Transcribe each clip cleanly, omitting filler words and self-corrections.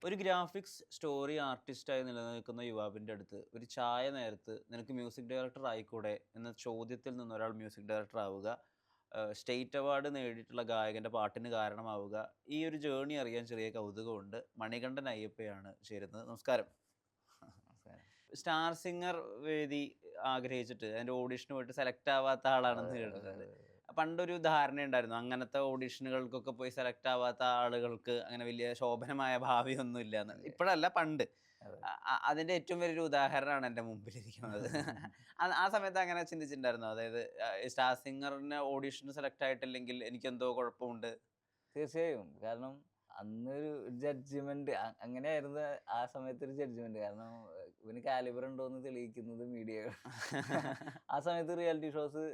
ഒരു graphics story ആർട്ടിസ്റ്റായി നിലനിൽക്കുന്ന യുവാവിൻ്റെ അടുത്ത് ഒരു ചായ നേരത്ത് നിനക്ക് മ്യൂസിക് ഡയറക്ടർ ആയിക്കൂടെ എന്ന ചോദ്യത്തിൽ നിന്ന് ഒരാൾ മ്യൂസിക് ഡയറക്ടർ ആവുക, സ്റ്റേറ്റ് അവാർഡ് നേടിയിട്ടുള്ള ഗായകൻ്റെ പാട്ടിന് കാരണമാവുക. ഈ ഒരു ജേണി അറിയാൻ ചെറിയ കൗതുകമുണ്ട്. മണികണ്ഠൻ അയ്യപ്പയാണ് ചേരുന്നത്. നമസ്കാരം. നമസ്കാരം. സ്റ്റാർ സിംഗർ വേദി ആഗ്രഹിച്ചിട്ട് അതിൻ്റെ ഓഡിഷന് പോയിട്ട് സെലക്ട് ആവാത്ത ആളാണെന്ന് അതെ, അതെ, കേട്ടിട്ടുണ്ട്. അതെ. പണ്ടൊരു ധാരണയുണ്ടായിരുന്നു, അങ്ങനത്തെ ഓഡിഷനുകൾക്കൊക്കെ പോയി സെലക്ട് ആവാത്ത ആളുകൾക്ക് അങ്ങനെ വലിയ ശോഭനമായ ഭാവിയൊന്നും ഇല്ലാന്ന്. ഇപ്പോഴല്ല, പണ്ട്. അതെ. അതിൻ്റെ ഏറ്റവും വലിയൊരു ഉദാഹരണമാണ് എൻ്റെ മുമ്പിലിരിക്കുന്നത്. ആ സമയത്ത് അങ്ങനെ ചിന്തിച്ചിട്ടുണ്ടായിരുന്നോ? അതായത് സ്റ്റാർ സിംഗറിന് ഓഡിഷന് സെലക്ട് ആയിട്ടില്ലെങ്കിൽ എനിക്കെന്തോ കുഴപ്പമുണ്ട്. തീർച്ചയായും. കാരണം അന്നൊരു ജഡ്ജ്മെന്റ് അങ്ങനെയായിരുന്നു ആ സമയത്തൊരു ജഡ്ജ്മെന്റ്. കാരണം ഇവന് കാലിബർ ഉണ്ടോന്ന് തെളിയിക്കുന്നത് മീഡിയകൾ. ആ സമയത്ത് റിയാലിറ്റി ഷോസ്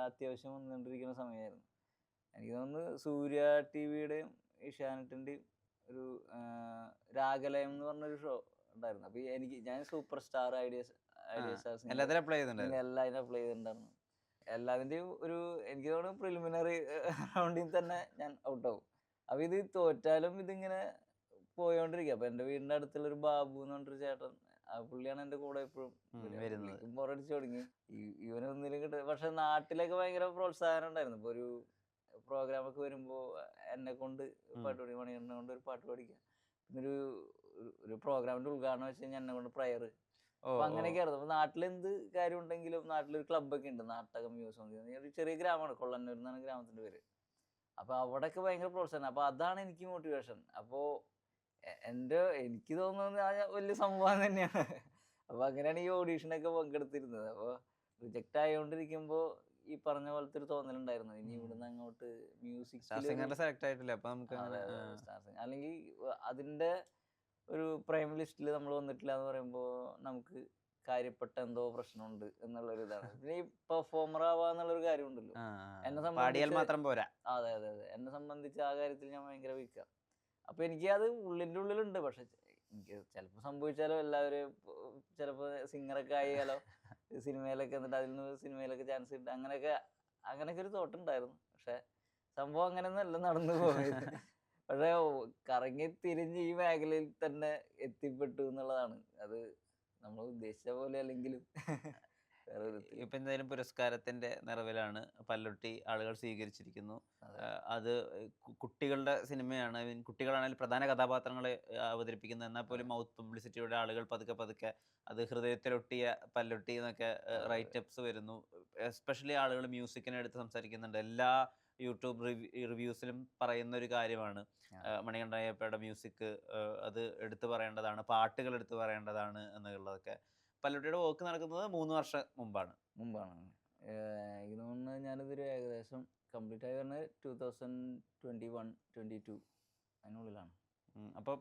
അത്യാവശ്യം വന്നുകൊണ്ടിരിക്കുന്ന സമയമായിരുന്നു. എനിക്ക് തോന്നുന്നു സൂര്യ ടിവിയുടെയും ഏഷ്യാനെറ്റിന്റെയും ഒരു രാഗലയം എന്ന് പറഞ്ഞൊരു ഷോ ഉണ്ടായിരുന്നു. അപ്പൊ ഞാൻ super star ideas star singer എല്ലാത്തിലും അപ്ലൈ ചെയ്തിട്ടുണ്ടായിരുന്നു. എല്ലാം അപ്ലൈ ചെയ്തിട്ടുണ്ടായിരുന്നു. എല്ലാതിന്റെയും ഒരു എനിക്ക് തോന്നുന്നു പ്രിലിമിനറി റൗണ്ടിൽ തന്നെ ഞാൻ ഔട്ടാവും. അപ്പൊ ഇത് തോറ്റാലും ഇതിങ്ങനെ പോയോണ്ടിരിക്കുക. അപ്പൊ എന്റെ വീടിന്റെ അടുത്തുള്ള ഒരു ബാബു എന്ന് പറഞ്ഞൊരു ചേട്ടൻ, ആ പുള്ളിയാണ് എന്റെ കൂടെ എപ്പോഴും വരുന്നത്. ബോറടിച്ചു തുടങ്ങി. ഇവനൊന്നിലും കിട്ടും. പക്ഷെ നാട്ടിലൊക്കെ ഭയങ്കര പ്രോത്സാഹനം ഉണ്ടായിരുന്നു. ഇപ്പൊ ഒരു പ്രോഗ്രാമൊക്കെ വരുമ്പോ എന്നെ കൊണ്ട് പാട്ട് പഠിക്കും, മണികണ്ഠനെ കൊണ്ട് ഒരു പാട്ട് പഠിക്കാം. പിന്നെ ഒരു ഒരു പ്രോഗ്രാമിന്റെ ഉദ്ഘാടനം വെച്ച് കഴിഞ്ഞാൽ എന്നെ കൊണ്ട് പ്രയർ. ഓ അപ്പൊ ഓ അങ്ങനെയൊക്കെയായിരുന്നു. അപ്പൊ നാട്ടിലെന്ത് കാര്യം ഉണ്ടെങ്കിലും നാട്ടിലൊരു ക്ലബ്ബൊക്കെ ഉണ്ട്, നാട്ടകം മ്യൂസിയം. ഒരു ചെറിയ ഗ്രാമമാണ്, കൊള്ളന്നൂർ എന്നാണ് ഗ്രാമത്തിന്റെ പേര്. അപ്പൊ അവിടെയൊക്കെ ഭയങ്കര പ്രോത്സാഹനം. അപ്പൊ അതാണ് എനിക്ക് മോട്ടിവേഷൻ. അപ്പോ എനിക്ക് തോന്നുന്നത് വലിയ സംഭവം തന്നെയാണ്. അപ്പൊ അങ്ങനെയാണ് ഈ ഓഡീഷനൊക്കെ പങ്കെടുത്തിരുന്നത്. അപ്പൊ റിജക്റ്റ് ആയോണ്ടിരിക്കുമ്പോ ഈ പറഞ്ഞ പോലത്തെ ഒരു തോന്നലുണ്ടായിരുന്നു, ഇനി ഇവിടുന്ന് അങ്ങോട്ട് സ്റ്റാർ മ്യൂസിക്കിലൊരു സിംഗറിൽ സെലക്ട് ആയിട്ടില്ല, അപ്പൊ നമുക്ക് അങ്ങനെ സ്റ്റാർ അല്ലെങ്കിൽ അതിന്റെ ഒരു പ്രൈം ലിസ്റ്റിൽ നമ്മൾ വന്നിട്ടില്ല എന്ന് പറയുമ്പോൾ നമുക്ക് കാര്യപ്പെട്ട എന്തോ പ്രശ്നമുണ്ട് എന്നുള്ളൊരു ഇതാണ്. പിന്നെ ഈ പെർഫോമർ ആവാന്നുള്ളൊരു കാര്യമുണ്ടല്ലോ, എന്നെ പാടിയാൽ സംബന്ധിച്ച്. മാത്രം പോരാ. അതെ, അതെ, അതെ. എന്നെ സംബന്ധിച്ച് ആ കാര്യത്തിൽ ഞാൻ ഭയങ്കര വീക്കാ. അപ്പൊ എനിക്ക് അത് ഉള്ളിൻ്റെ ഉള്ളിലുണ്ട്. പക്ഷെ എനിക്ക് ചിലപ്പോൾ സംഭവിച്ചാലോ, എല്ലാവരും ചിലപ്പോൾ സിംഗറൊക്കെ ആയാലോ, സിനിമയിലൊക്കെ എന്നിട്ട് അതിൽ നിന്ന് സിനിമയിലൊക്കെ ചാൻസ് കിട്ടുക, അങ്ങനെയൊക്കെ ഒരു തോട്ടുണ്ടായിരുന്നു. പക്ഷെ സംഭവം അങ്ങനെയൊന്നും അല്ല നടന്നു പോയത്. പക്ഷെ കറങ്ങി തിരിഞ്ഞ് ഈ മേഖലയിൽ തന്നെ എത്തിപ്പെട്ടു എന്നുള്ളതാണ്. അത് നമ്മൾ ഉദ്ദേശിച്ച പോലെ അല്ലെങ്കിലും വേറെ വിധത്തില്. ഇപ്പൊ എന്തായാലും പുരസ്കാരത്തിന്റെ നിറവിലാണ് പല്ലുട്ടി ആളുകൾ സ്വീകരിച്ചിരിക്കുന്നു. അതെ. അത് കുട്ടികളുടെ സിനിമയാണ്. കുട്ടികളാണെങ്കിൽ പ്രധാന കഥാപാത്രങ്ങളെ അവതരിപ്പിക്കുന്നത്. എന്നാൽ അതെ. പോലും മൗത്ത് പബ്ലിസിറ്റിയുടെ ആളുകൾ പതുക്കെ പതുക്കെ അത് ഹൃദയത്തിലൊട്ടിയ പല്ലുട്ടി എന്നൊക്കെ അതെ. റൈറ്റപ്സ് വരുന്നു. എസ്പെഷ്യലി ആളുകൾ മ്യൂസിക്കിനെ എടുത്ത് സംസാരിക്കുന്നുണ്ട്. എല്ലാ യൂട്യൂബ് റിവ്യൂസിലും പറയുന്ന ഒരു കാര്യമാണ് അതെ. മണികണ്ഠൻ അയ്യപ്പയുടെ മ്യൂസിക്. അത് എടുത്തു പറയേണ്ടതാണ്, പാട്ടുകൾ എടുത്തു പറയേണ്ടതാണ് എന്നുള്ളതൊക്കെ. പല്ലുട്ടിയുടെ വർക്ക് നടക്കുന്നത് 3 വർഷം മുമ്പാണ്. മുമ്പാണ്. എനിക്ക് തോന്നുന്നത് ഞാനിതൊരു ഏകദേശം കംപ്ലീറ്റ് ആയി വരുന്നത് 2021, 22 അതിനുള്ളിലാണ്. അപ്പോൾ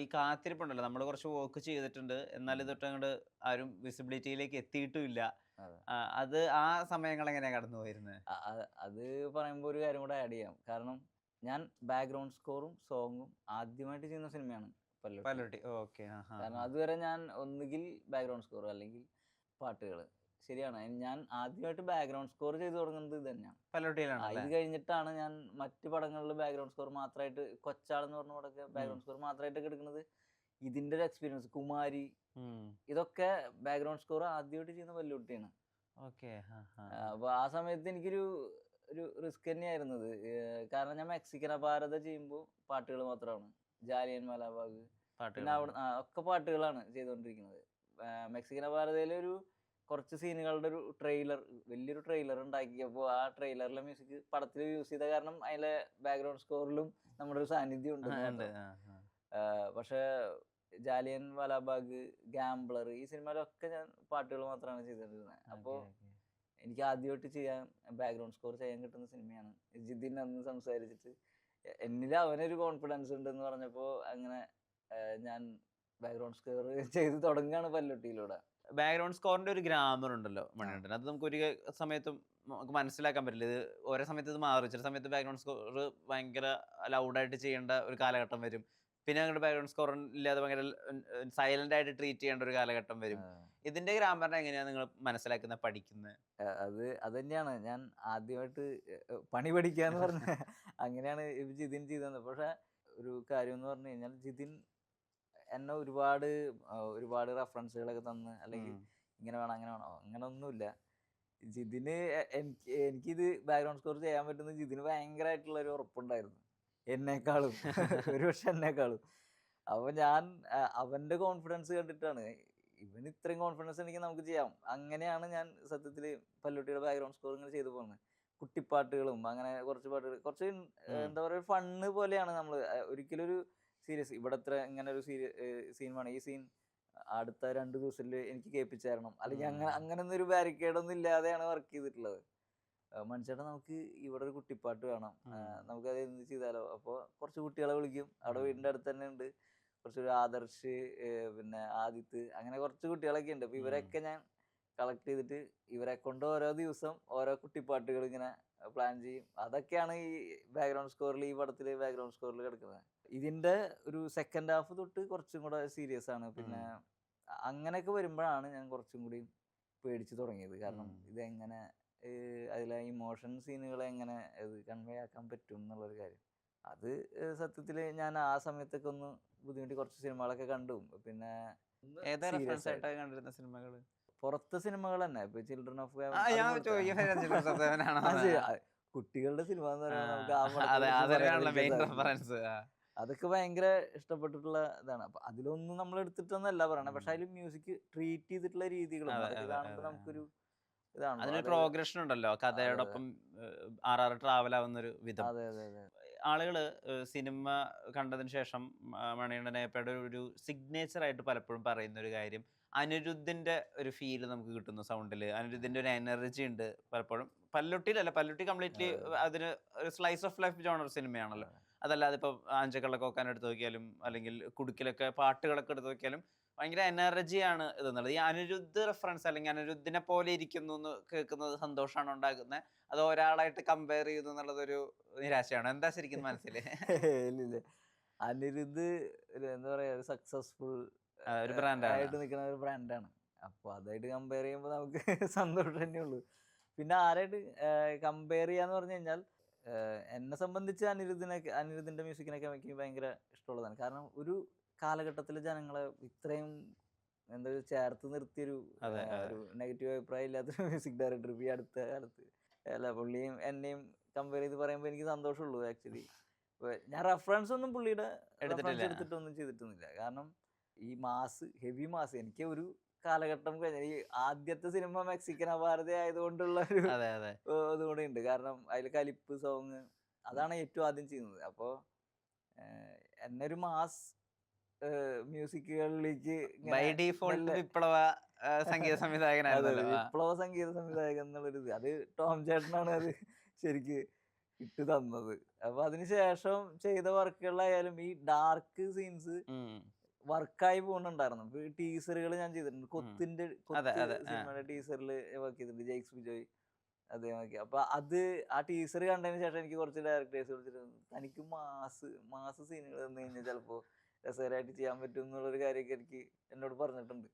ഈ കാത്തിരിപ്പുണ്ടല്ലോ, നമ്മൾ കുറച്ച് വർക്ക് ചെയ്തിട്ടുണ്ട്, എന്നാൽ ഇതൊട്ട് അങ്ങോട്ട് ആരും വിസിബിലിറ്റിയിലേക്ക് എത്തിയിട്ടുമില്ല. അതെ. അത് ആ സമയങ്ങൾ എങ്ങനെയാണ് കടന്നു പോയിരുന്നത്? അത് പറയുമ്പോൾ ഒരു കാര്യം കൂടെ ആഡ് ചെയ്യാം. കാരണം ഞാൻ ബാക്ക്ഗ്രൗണ്ട് സ്കോറും സോങ്ങും ആദ്യമായിട്ട് ചെയ്യുന്ന സിനിമയാണ് പല്ലുട്ടി. പല്ലുട്ടി. ഓക്കെ. കാരണം അതുവരെ ഞാൻ ഒന്നുകിൽ ബാക്ക്ഗ്രൗണ്ട് സ്കോർ അല്ലെങ്കിൽ പാട്ടുകൾ. ശരിയാണ്. ഞാൻ ആദ്യമായിട്ട് ബാക്ക്ഗ്രൗണ്ട് സ്കോർ ചെയ്തു തുടങ്ങുന്നത് ഇത് തന്നെയാണ്. പല്ലുട്ടിയിലാണല്ലേ? ഇത് കഴിഞ്ഞിട്ടാണ് ഞാൻ മറ്റ് പടങ്ങളിൽ ബാക്ക്ഗ്രൗണ്ട് സ്കോർ മാത്രമായിട്ട്, കൊച്ചാളെന്ന് പറഞ്ഞ പടമൊക്കെ ബാക്ക്ഗ്രൗണ്ട് സ്കോർ മാത്രമായിട്ടൊക്കെ എടുക്കുന്നത്. ഇതിന്റെ ഒരു എക്സ്പീരിയൻസ്, കുമാരി, ഇതൊക്കെ ബാക്ക്ഗ്രൗണ്ട് സ്കോർ ആദ്യമായിട്ട് ചെയ്യുന്ന പല്ലുട്ടിയാണ്. ഓക്കെ. അപ്പൊ ആ സമയത്ത് എനിക്കൊരു ഒരു റിസ്ക് തന്നെയായിരുന്നു ഇത്. കാരണം ഞാൻ മെക്സിക്കൻ അപാരത ചെയ്യുമ്പോൾ പാട്ടുകൾ മാത്രമാണ്. ജാലിയൻ വാലാബാഗ്, പിന്നെ പാട്ടുകളാണ്. അവിടെ ഒക്കെ പാട്ടുകളാണ് ചെയ്തുകൊണ്ടിരിക്കുന്നത്. മെക്സിക്കൻ അപാരതയിലെ ഒരു കുറച്ച് സീനുകളുടെ ഒരു ട്രെയിലർ, വലിയൊരു ട്രെയിലർ ഉണ്ടാക്കിയപ്പോൾ ആ ട്രെയിലറിലെ മ്യൂസിക് പടത്തിൽ യൂസ് ചെയ്ത കാരണം അതിലെ ബാക്ക്ഗ്രൗണ്ട് സ്കോറിലും നമ്മുടെ ഒരു സാന്നിധ്യം ഉണ്ടെന്ന് ഉണ്ട്. മാത്രം. പക്ഷേ ജാലിയൻ വാലാബാഗ്, ഗാംബ്ലർ, ഈ സിനിമയിലൊക്കെ ഞാൻ പാട്ടുകൾ മാത്രമാണ് ചെയ്തിരുന്നത്. അപ്പോൾ എനിക്ക് ആദ്യമായിട്ട് ചെയ്യാൻ ബാക്ക്ഗ്രൗണ്ട് സ്കോർ ചെയ്യാൻ കിട്ടുന്ന സിനിമയാണ്. ജിതിൻ അന്ന് സംസാരിച്ചിട്ട് എന്നിൽ അവനൊരു കോൺഫിഡൻസ് ഉണ്ടെന്ന് പറഞ്ഞപ്പോൾ അങ്ങനെ ഞാൻ ബാക്ക്ഗ്രൗണ്ട് സ്കോർ ചെയ്ത് തുടങ്ങുകയാണ് പല്ലുട്ടിയിലൂടെ. ബാക്ക്ഗ്രൗണ്ട് സ്കോറിന്റെ ഒരു ഗ്രാമർ ഉണ്ടല്ലോ മണികണ്ഠൻ, അത് നമുക്ക് ഒരു സമയത്തും നമുക്ക് മനസ്സിലാക്കാൻ പറ്റില്ല. ഇത് ഓരോ സമയത്ത് ഇത് മാറും. ചില സമയത്ത് ബാക്ക്ഗ്രൗണ്ട് സ്കോർ ഭയങ്കര ലൗഡായിട്ട് ചെയ്യേണ്ട ഒരു കാലഘട്ടം വരും. പിന്നെ അങ്ങോട്ട് ബാക്ക്ഗ്രൗണ്ട് സ്കോർ ഇല്ലാതെ ഭയങ്കര സൈലന്റ് ആയിട്ട് ട്രീറ്റ് ചെയ്യേണ്ട ഒരു കാലഘട്ടം വരും. ഇതിന്റെ ഗ്രാമറിനെ എങ്ങനെയാണ് നിങ്ങൾ മനസ്സിലാക്കുന്നത്, പഠിക്കുന്നത്? അത് തന്നെയാണ് ഞാൻ ആദ്യമായിട്ട് പണി പഠിക്കാന്ന് പറഞ്ഞ അങ്ങനെയാണ് ജിതിൻ ചെയ്തത്. പക്ഷെ ഒരു കാര്യം എന്ന് പറഞ്ഞു കഴിഞ്ഞാൽ ജിതിൻ എന്നെ ഒരുപാട് റെഫറൻസുകളൊക്കെ തന്ന്, അല്ലെങ്കിൽ ഇങ്ങനെ വേണം അങ്ങനെ വേണം അങ്ങനെ ഒന്നുമില്ല. ജിതിന് എനിക്കിത് ബാക്ക്ഗ്രൗണ്ട് സ്കോർ ചെയ്യാൻ പറ്റുന്ന ജിതിന് ഭയങ്കരമായിട്ടുള്ള ഒരു ഉറപ്പുണ്ടായിരുന്നു എന്നെക്കാളും. ഒരുപക്ഷെ എന്നെക്കാളും. അപ്പൊ ഞാൻ അവന്റെ കോൺഫിഡൻസ് കണ്ടിട്ടാണ് ഇവൻ ഇത്രയും കോൺഫിഡൻസ് ഉണ്ടെങ്കിൽ നമുക്ക് ചെയ്യാം, അങ്ങനെയാണ് ഞാൻ സത്യത്തിൽ പല്ലുട്ടിയുടെ ബാക്ക്ഗ്രൗണ്ട് സ്കോർ ഇങ്ങനെ ചെയ്തു പോകുന്നത്. കുട്ടിപ്പാട്ടുകളും അങ്ങനെ കുറച്ച് പാട്ടുകൾ, കുറച്ച് എന്താ പറയുക, ഫണ്ണ് പോലെയാണ് നമ്മൾ. ഒരിക്കലും ഒരു സീരിയസ് ഇവിടെ ഇത്ര ഇങ്ങനെ ഒരു സീൻ വേണം, ഈ സീൻ അടുത്ത 2 ദിവസത്തിൽ എനിക്ക് കേൾപ്പിച്ചു തരണം, അല്ലെങ്കിൽ അങ്ങനൊന്നും ഒരു ബാരിക്കേഡ് ഒന്നും ഇല്ലാതെയാണ് വർക്ക് ചെയ്തിട്ടുള്ളത്. മനുഷ്യട്ട നമുക്ക് ഇവിടെ ഒരു കുട്ടിപ്പാട്ട് വേണം, നമുക്കത് എന്ത് ചെയ്താലോ. അപ്പോൾ കുറച്ച് കുട്ടികളെ വിളിക്കും, അവിടെ വീടിൻ്റെ അടുത്ത് തന്നെ ഉണ്ട് കുറച്ചൊരു ആദർശ്, പിന്നെ ആദിത്ത്, അങ്ങനെ കുറച്ച് കുട്ടികളൊക്കെ ഉണ്ട്. അപ്പോൾ ഇവരൊക്കെ ഞാൻ കളക്ട് ചെയ്തിട്ട് ഇവരെ കൊണ്ട് ഓരോ ദിവസം ഓരോ കുട്ടിപ്പാട്ടുകൾ ഇങ്ങനെ പ്ലാൻ ചെയ്യും. അതൊക്കെയാണ് ഈ ബാക്ക്ഗ്രൗണ്ട് സ്കോറിൽ, ഈ പടത്തിൽ ബാക്ക്ഗ്രൗണ്ട് സ്കോറിൽ കിടക്കുന്നത്. ഇതിന്റെ ഒരു സെക്കൻഡ് ഹാഫ് തൊട്ട് കുറച്ചും കൂടെ സീരിയസ് ആണ്. പിന്നെ അങ്ങനെയൊക്കെ വരുമ്പോഴാണ് ഞാൻ കുറച്ചും കൂടി പേടിച്ചു തുടങ്ങിയത്. കാരണം ഇതെങ്ങനെ അതിലെ ഇമോഷൻ സീനുകളെ എങ്ങനെ ഇത് കൺവേ ആക്കാൻ പറ്റും എന്നുള്ളൊരു കാര്യം. അത് സത്യത്തിൽ ഞാൻ ആ സമയത്തൊക്കെ ഒന്ന് ബുദ്ധിമുട്ടി കുറച്ച് സിനിമകളൊക്കെ കണ്ടു. പിന്നെ കണ്ടിരുന്ന സിനിമകൾ പുറത്തെ സിനിമകൾ തന്നെ, ഇപ്പൊ ചിൽഡ്രൻ ഓഫ് കുട്ടികളുടെ സിനിമ എന്ന് പറയുന്നത് അതൊക്കെ ഭയങ്കര ഇഷ്ടപ്പെട്ടിട്ടുള്ള ഇതാണ്. അപ്പൊ അതിലൊന്നും നമ്മൾ എടുത്തിട്ടൊന്നല്ല പറയണേ, പക്ഷെ അതിൽ മ്യൂസിക് ട്രീറ്റ് ചെയ്തിട്ടുള്ള രീതികളും അതൊക്കെ കാണുമ്പോൾ നമുക്കൊരു ഇതാണ്. അതിനൊരു പ്രോഗ്രഷൻ ഉണ്ടല്ലോ കഥയോടൊപ്പം ട്രാവൽ ആവുന്ന ഒരു വിധം. ആളുകള് സിനിമ കണ്ടതിന് ശേഷം മണികണ്ഠനയപ്പയുടെ ഒരു സിഗ്നേച്ചർ ആയിട്ട് പലപ്പോഴും പറയുന്ന ഒരു കാര്യം, അനിരുദ്ധിന്റെ ഒരു ഫീല് നമുക്ക് കിട്ടുന്നു സൗണ്ടില്. അനിരുദ്ധിന്റെ ഒരു എനർജി ഉണ്ട് പലപ്പോഴും. പല്ലുട്ടിയിലല്ല, പല്ലുട്ടി കംപ്ലീറ്റ്ലി അതിന് ഒരു സ്ലൈസ് ഓഫ് ലൈഫ് ജോണർ സിനിമയാണല്ലോ. അതല്ലാതെ ഇപ്പൊ ആഞ്ചക്കള്ളക്കോക്കാൻ എടുത്ത് നോക്കിയാലും അല്ലെങ്കിൽ കുടുക്കിലൊക്കെ പാട്ടുകളൊക്കെ എടുത്ത് നോക്കിയാലും ഭയങ്കര എനർജിയാണ് ഇതെന്നുള്ളത്. ഈ അനിരുദ്ധ് റെഫറൻസ് അല്ലെങ്കിൽ അനിരുദ്ധിനെ പോലെ ഇരിക്കുന്നു എന്ന് കേൾക്കുന്നത് സന്തോഷമാണ് ഉണ്ടാക്കുന്നത്, അത് ഒരാളായിട്ട് കമ്പയർ ചെയ്യുന്നു എന്നുള്ളതൊരു നിരാശയാണ്. എന്താ ശരിക്കും മനസ്സിൽ? അനിരുദ്ധ് എന്താ പറയാ, ഒരു സക്സസ്ഫുൾ ഒരു ബ്രാൻഡായിട്ട് നിൽക്കുന്ന ഒരു ബ്രാൻഡാണ്. അപ്പൊ അതായിട്ട് കമ്പയർ ചെയ്യുമ്പോൾ നമുക്ക് സന്തോഷം തന്നെ ഉള്ളൂ. പിന്നെ ആരായിട്ട് കമ്പയർ ചെയ്യാന്ന് പറഞ്ഞു കഴിഞ്ഞാൽ, എന്നെ സംബന്ധിച്ച് അനിരുദ്ധിന്റെ മ്യൂസിക്കിനൊക്കെ എനിക്ക് ഭയങ്കര ഇഷ്ടമുള്ളതാണ്. കാരണം ഒരു കാലഘട്ടത്തിലെ ജനങ്ങളെ ഇത്രയും എന്താ ചേർത്ത് നിർത്തിയൊരു നെഗറ്റീവ് അഭിപ്രായം ഇല്ലാത്തൊരു മ്യൂസിക് ഡയറക്ടർ ഈ അടുത്ത കാലത്ത് അല്ല. പുള്ളിയും എന്നെയും കമ്പയർ ചെയ്ത് പറയുമ്പോൾ എനിക്ക് സന്തോഷമുള്ളൂ. ആക്ച്വലി ഞാൻ റെഫറൻസ് ഒന്നും പുള്ളിയുടെ എടുത്തിട്ടൊന്നും ചെയ്തിട്ടൊന്നുമില്ല. കാരണം ഈ ഹെവി മാസ് എനിക്ക് ഒരു കാലഘട്ടം കഴിഞ്ഞ ഈ ആദ്യത്തെ സിനിമ മെക്സിക്കൻ അപാരത ആയതുകൊണ്ടുള്ള ഒരു ഇതുകൂടെ ഉണ്ട്. കാരണം അതിൽ കലിപ്പ് സോങ് അതാണ് ഏറ്റവും ആദ്യം ചെയ്യുന്നത്. അപ്പോൾ എന്നെ ഒരു മാസ് മ്യൂസിക്കുകളിലേക്ക് വിപ്ലവ സംഗീത സംവിധായകൻ എന്നുള്ളൊരു അത് ടോം ചേട്ടനാണ് അത് ശരിക്ക് ഇട്ട് തന്നത്. അപ്പൊ അതിനുശേഷം ചെയ്ത വർക്കുകളിലായാലും ഈ ഡാർക്ക് സീൻസ് വർക്കായി പോകുന്നുണ്ടായിരുന്നു. ഇപ്പൊ ടീസറുകൾ ഞാൻ ചെയ്തിട്ടുണ്ട്, കൊത്തിന്റെ സിനിമയുടെ ടീസറിൽ വർക്ക് ചെയ്തിട്ടുണ്ട്, ജെയ്ക്സ് ബിജോയ് അദ്ദേഹമൊക്കെ. അപ്പൊ ആ ടീസർ കണ്ടതിന് ശേഷം എനിക്ക് കുറച്ച് ഡയറക്ടേഴ്സ് വിളിച്ചിട്ടുണ്ട്, തനിക്ക് മാസ് സീനുകൾ തന്നു കഴിഞ്ഞാൽ ചിലപ്പോ രസകരമായിട്ട് ചെയ്യാൻ പറ്റും എന്നുള്ളൊരു കാര്യമൊക്കെ എന്നോട് പറഞ്ഞിട്ടുണ്ട്.